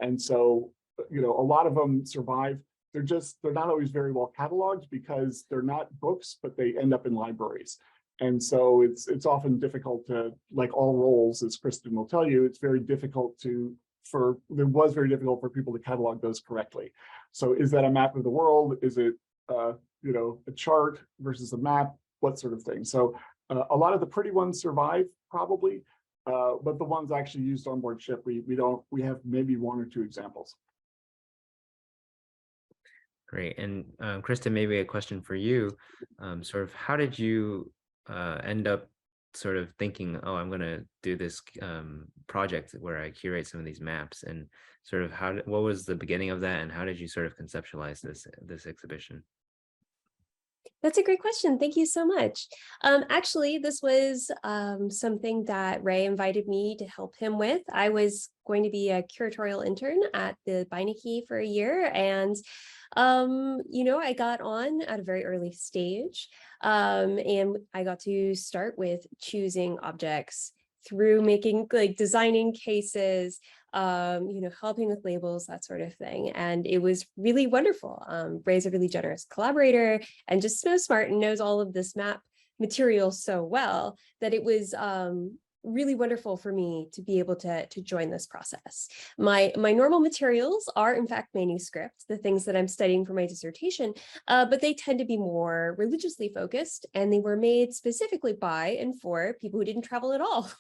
And so, a lot of them survive. They're not always very well cataloged because they're not books, but they end up in libraries. And so it's often difficult to, like all roles, as Kristen will tell you, it was very difficult for people to catalog those correctly. So is that a map of the world? Is it, a chart versus a map? What sort of thing? So a lot of the pretty ones survive probably, but the ones actually used on board ship, we have maybe one or two examples. Great. And Kristen, maybe a question for you. Sort of how did you end up sort of thinking, oh, I'm going to do this project where I curate some of these maps, and sort of what was the beginning of that, and how did you sort of conceptualize this exhibition? That's a great question. Thank you so much. Actually, this was something that Ray invited me to help him with. I was going to be a curatorial intern at the Beinecke for a year, and I got on at a very early stage, and I got to start with choosing objects through making, like, designing cases, helping with labels, that sort of thing. And it was really wonderful. Ray's a really generous collaborator and just so smart and knows all of this map material so well that it was really wonderful for me to be able to join this process. My normal materials are in fact manuscripts, the things that I'm studying for my dissertation, but they tend to be more religiously focused, and they were made specifically by and for people who didn't travel at all.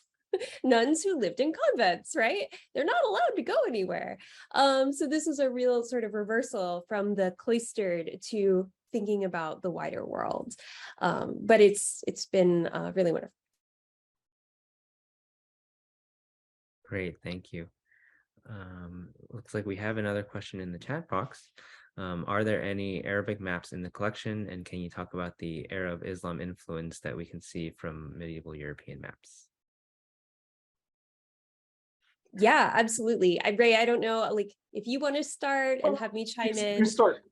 Nuns who lived in convents, right? They're not allowed to go anywhere. So this is a real sort of reversal from the cloistered to thinking about the wider world. But it's been really wonderful. Great, thank you. Looks like we have another question in the chat box. Are there any Arabic maps in the collection, and can you talk about the Arab Islam influence that we can see from medieval European maps? Yeah, absolutely. Ray, I don't know, like, if you want to start and have me chime in. You start.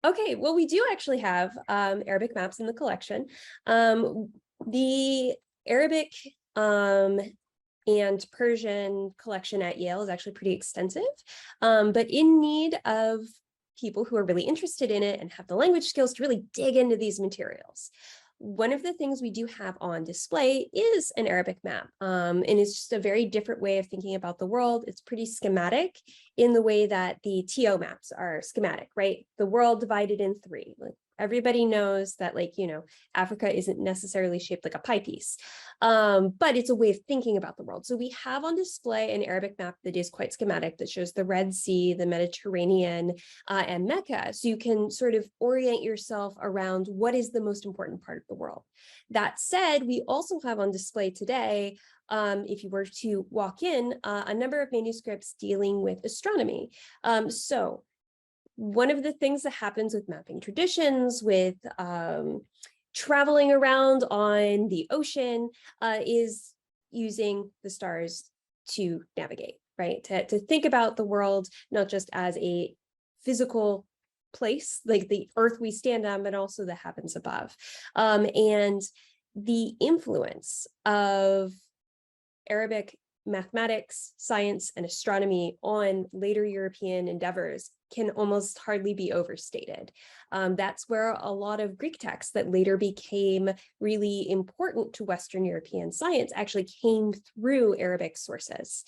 Okay, well, we do actually have Arabic maps in the collection. The Arabic and Persian collection at Yale is actually pretty extensive, but in need of people who are really interested in it and have the language skills to really dig into these materials. One of the things we do have on display is an Arabic map, and it's just a very different way of thinking about the world. It's pretty schematic in the way that the TO maps are schematic, right? The world divided in three. Like, everybody knows that, like, Africa isn't necessarily shaped like a pie piece, but it's a way of thinking about the world. So we have on display an Arabic map that is quite schematic, that shows the Red Sea, the Mediterranean, and Mecca. So you can sort of orient yourself around what is the most important part of the world. That said, we also have on display today, if you were to walk in, a number of manuscripts dealing with astronomy. So one of the things that happens with mapping traditions, with traveling around on the ocean, is using the stars to navigate, right? To think about the world, not just as a physical place, like the earth we stand on, but also the heavens above. And the influence of Arabic mathematics, science, and astronomy on later European endeavors can almost hardly be overstated. That's where a lot of Greek texts that later became really important to Western European science actually came through Arabic sources.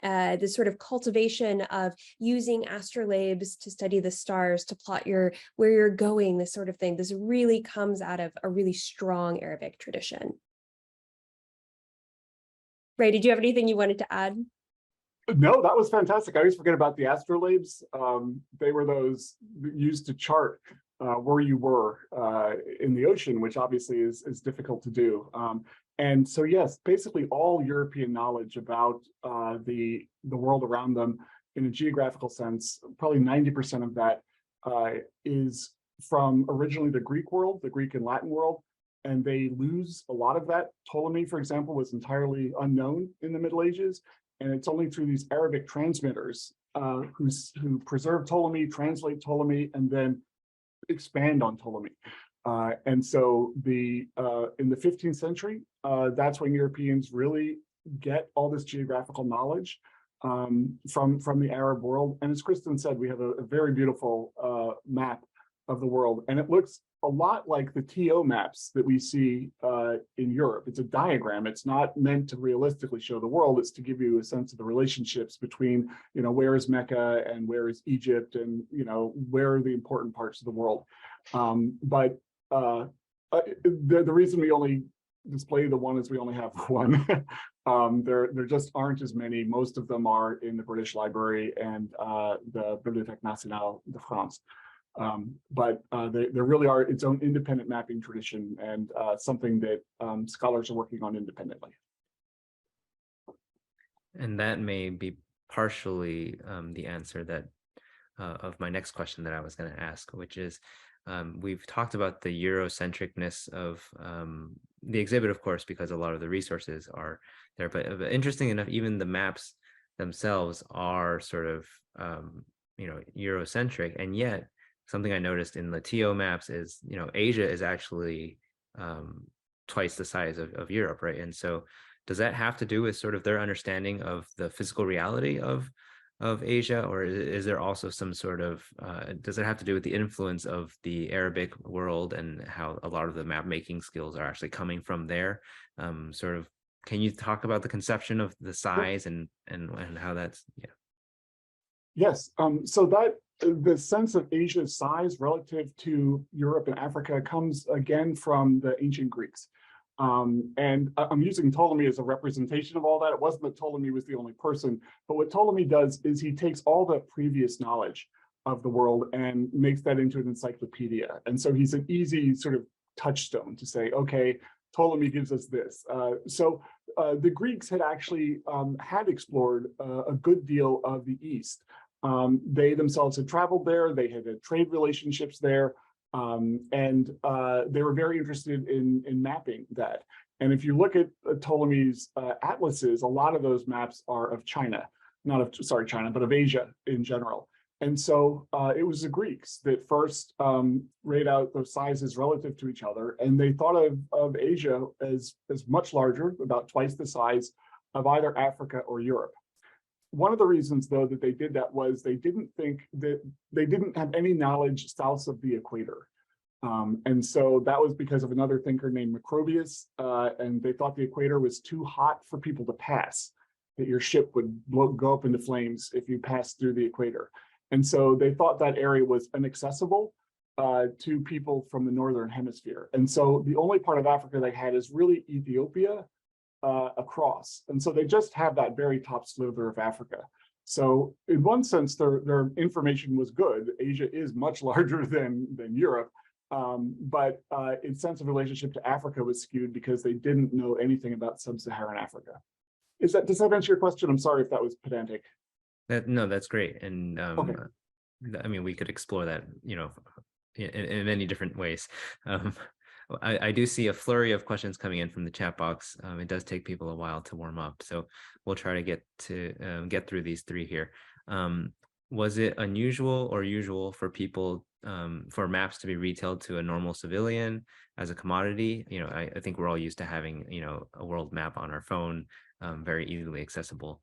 The sort of cultivation of using astrolabes to study the stars, to plot where you're going, this sort of thing. This really comes out of a really strong Arabic tradition. Ray, did you have anything you wanted to add? No, that was fantastic. I always forget about the astrolabes. They were those used to chart where you were in the ocean, which obviously is difficult to do. And so, yes, basically all European knowledge about the world around them in a geographical sense, probably 90% of that is from originally the Greek world, the Greek and Latin world, and they lose a lot of that. Ptolemy, for example, was entirely unknown in the Middle Ages, and it's only through these Arabic transmitters who preserve Ptolemy, translate Ptolemy, and then expand on Ptolemy. And so in the 15th century, that's when Europeans really get all this geographical knowledge from the Arab world. And as Kristen said, we have a very beautiful map of the world, and it looks a lot like the TO maps that we see in Europe. It's a diagram. It's not meant to realistically show the world. It's to give you a sense of the relationships between, where is Mecca and where is Egypt, and, where are the important parts of the world. But the reason we only display the one is we only have one. There just aren't as many. Most of them are in the British Library and the Bibliothèque Nationale de France. But there really are its own independent mapping tradition, and something that scholars are working on independently. And that may be partially the answer that of my next question that I was going to ask, which is, we've talked about the Eurocentricness of the exhibit, of course, because a lot of the resources are there. But interesting enough, even the maps themselves are sort of, Eurocentric. And yet, something I noticed in the TO maps is, Asia is actually twice the size of Europe, right? And so does that have to do with sort of their understanding of the physical reality of Asia, or is there also some sort of, does it have to do with the influence of the Arabic world and how a lot of the map making skills are actually coming from there? Sort of, can you talk about the conception of the size and how that's, yeah. Yes, so that the sense of Asia's size relative to Europe and Africa comes again from the ancient Greeks. And I'm using Ptolemy as a representation of all that. It wasn't that Ptolemy was the only person, but what Ptolemy does is he takes all the previous knowledge of the world and makes that into an encyclopedia. And so he's an easy sort of touchstone to say, okay, Ptolemy gives us this. So the Greeks had actually had explored a good deal of the East. They themselves had traveled there, they had trade relationships there, and they were very interested in mapping that. And if you look at Ptolemy's atlases, a lot of those maps are of China, not of, sorry, China, but of Asia in general. And so it was the Greeks that first laid out those sizes relative to each other, and they thought of Asia as much larger, about twice the size of either Africa or Europe. One of the reasons, though, that they did that was they didn't have any knowledge south of the equator. And so that was because of another thinker named Macrobius, and they thought the equator was too hot for people to pass, that your ship would go up into flames if you passed through the equator. And so they thought that area was inaccessible to people from the northern hemisphere. And so the only part of Africa they had is really Ethiopia across. And so they just have that very top sliver of Africa. So in one sense, their information was good. Asia is much larger than Europe, but its sense of relationship to Africa was skewed because they didn't know anything about sub-Saharan Africa. Does that answer your question? I'm sorry if that was pedantic. No, that's great. And Okay. I mean, we could explore that, in many different ways. I do see a flurry of questions coming in from the chat box. It does take people a while to warm up, so we'll try to get through these three here. was it unusual or usual for people for maps to be retailed to a normal civilian as a commodity? I think we're all used to having, a world map on our phone, very easily accessible.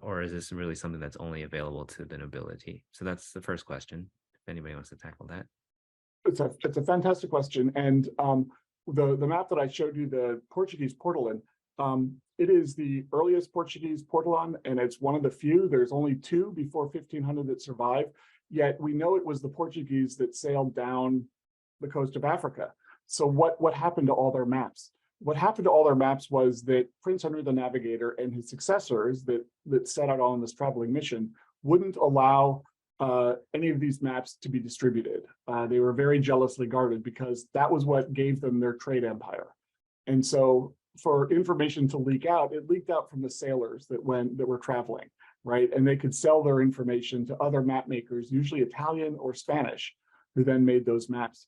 Or is this really something that's only available to the nobility? So that's the first question, if anybody wants to tackle that. It's a fantastic question. And the map that I showed you, the Portuguese portolan, it is the earliest Portuguese portolan, and it's one of the few. There's only two before 1500 that survive. Yet we know it was the Portuguese that sailed down the coast of Africa. So what happened to all their maps? What happened to all their maps was that Prince Henry the Navigator and his successors that set out on this traveling mission wouldn't allow any of these maps to be distributed. They were very jealously guarded because that was what gave them their trade empire. And so for information to leak out, it leaked out from the sailors that were traveling, right? And they could sell their information to other map makers, usually Italian or Spanish, who then made those maps.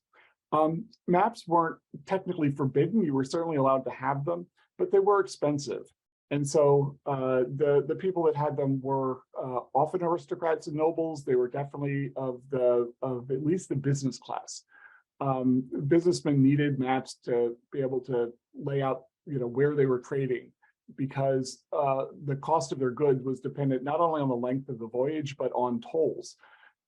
Maps weren't technically forbidden. You were certainly allowed to have them, but they were expensive. And so the people that had them were often aristocrats and nobles. They were definitely of at least the business class. Businessmen needed maps to be able to lay out, where they were trading, because the cost of their goods was dependent not only on the length of the voyage, but on tolls.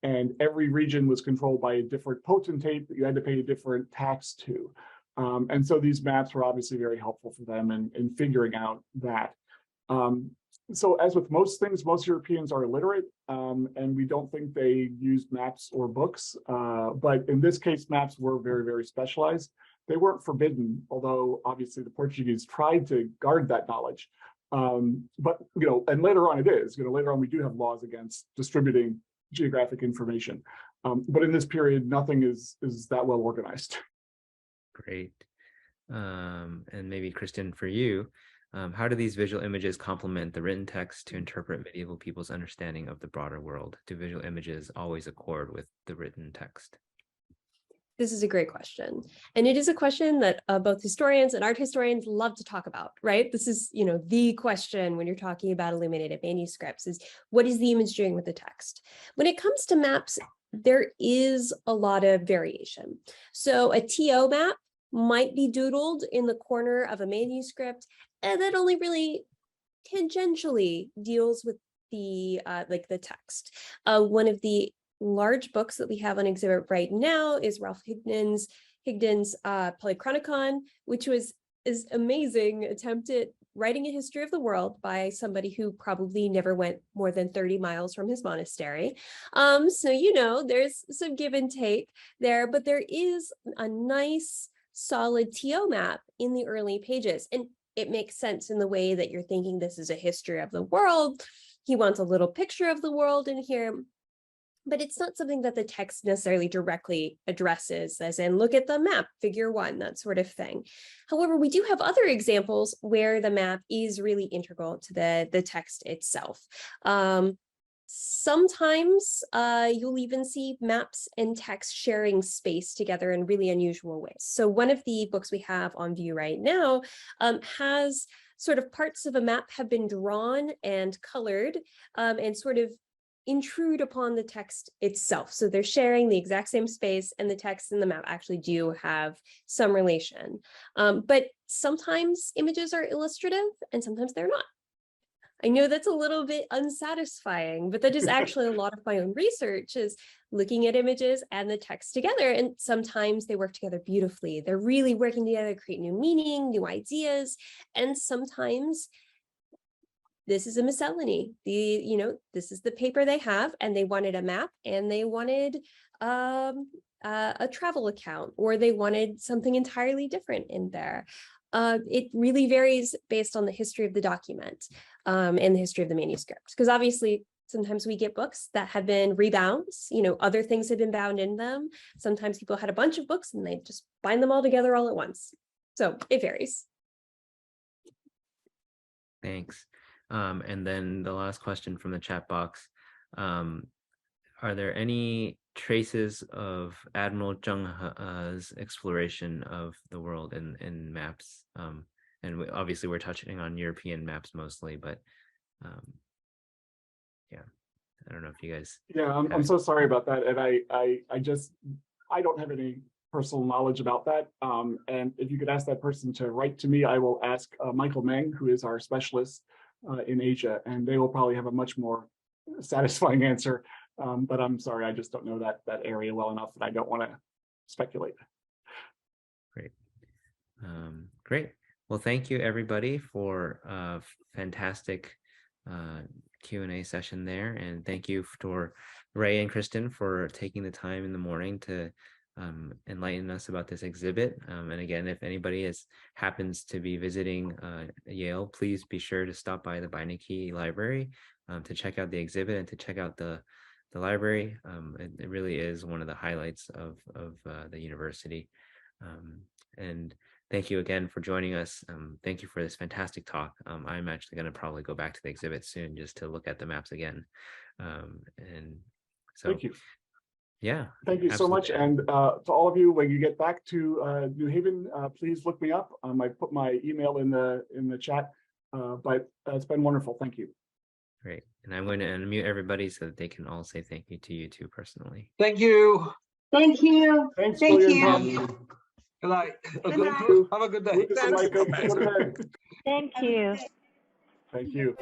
And every region was controlled by a different potentate that you had to pay a different tax to. And so these maps were obviously very helpful for them in figuring out that. So as with most things, most Europeans are illiterate, and we don't think they used maps or books. But in this case, maps were very, very specialized. They weren't forbidden, although obviously the Portuguese tried to guard that knowledge. But, and later on it is, later on we do have laws against distributing geographic information. But in this period, nothing is that well organized. Great. And maybe Kristen, for you, how do these visual images complement the written text to interpret medieval people's understanding of the broader world? Do visual images always accord with the written text? This is a great question. And it is a question that both historians and art historians love to talk about, right? This is, the question when you're talking about illuminated manuscripts is, what is the image doing with the text? When it comes to maps, there is a lot of variation. So a TO map might be doodled in the corner of a manuscript, and that only really tangentially deals with the the text. One of the large books that we have on exhibit right now is Ralph Higdon's Polychronicon, which was this amazing attempt at writing a history of the world by somebody who probably never went more than 30 miles from his monastery. So, there's some give and take there, but there is a nice solid TO map in the early pages. And it makes sense in the way that you're thinking this is a history of the world. He wants a little picture of the world in here. But it's not something that the text necessarily directly addresses, as in, look at the map, figure 1, that sort of thing. However, we do have other examples where the map is really integral to the text itself. Sometimes you'll even see maps and text sharing space together in really unusual ways. So one of the books we have on view right now has sort of parts of a map have been drawn and colored and sort of intrude upon the text itself. So they're sharing the exact same space, and the text and the map actually do have some relation. But sometimes images are illustrative and sometimes they're not. I know that's a little bit unsatisfying, but that is actually a lot of my own research, is looking at images and the text together. And sometimes they work together beautifully. They're really working together to create new meaning, new ideas. And sometimes this is a miscellany. This is the paper they have, and they wanted a map, and they wanted a travel account, or they wanted something entirely different in there. It really varies based on the history of the document and the history of the manuscript, because obviously sometimes we get books that have been rebounds, other things have been bound in them. Sometimes people had a bunch of books and they just bind them all together all at once. So it varies. Thanks. And then the last question from the chat box, are there any traces of Admiral Zheng He's exploration of the world in maps? And obviously we're touching on European maps mostly, but yeah, I don't know if you guys. Yeah, I'm so sorry about that. And I don't have any personal knowledge about that. And if you could ask that person to write to me, I will ask Michael Meng, who is our specialist in Asia, and they will probably have a much more satisfying answer. But I'm sorry, I just don't know that area well enough, and I don't want to speculate. Great. Great. Well, thank you everybody for a fantastic Q&A session there. And thank you for Ray and Kristen for taking the time in the morning to enlighten us about this exhibit. And again, if anybody happens to be visiting Yale, please be sure to stop by the Beinecke Library to check out the exhibit and to check out the library. It really is one of the highlights of the university. And thank you again for joining us. Thank you for this fantastic talk. I'm actually going to probably go back to the exhibit soon just to look at the maps again. And so, thank you. Yeah. Thank you so much. And to all of you, when you get back to New Haven, please look me up. I put my email in the chat, but it's been wonderful. Thank you. Great. And I'm going to unmute everybody so that they can all say thank you to you too personally. Thank you. Thank you. Thanks, Thank William. you. Good night. Good night. Have a good day. Lucas and Michael, go to bed. Thank you. Thank you.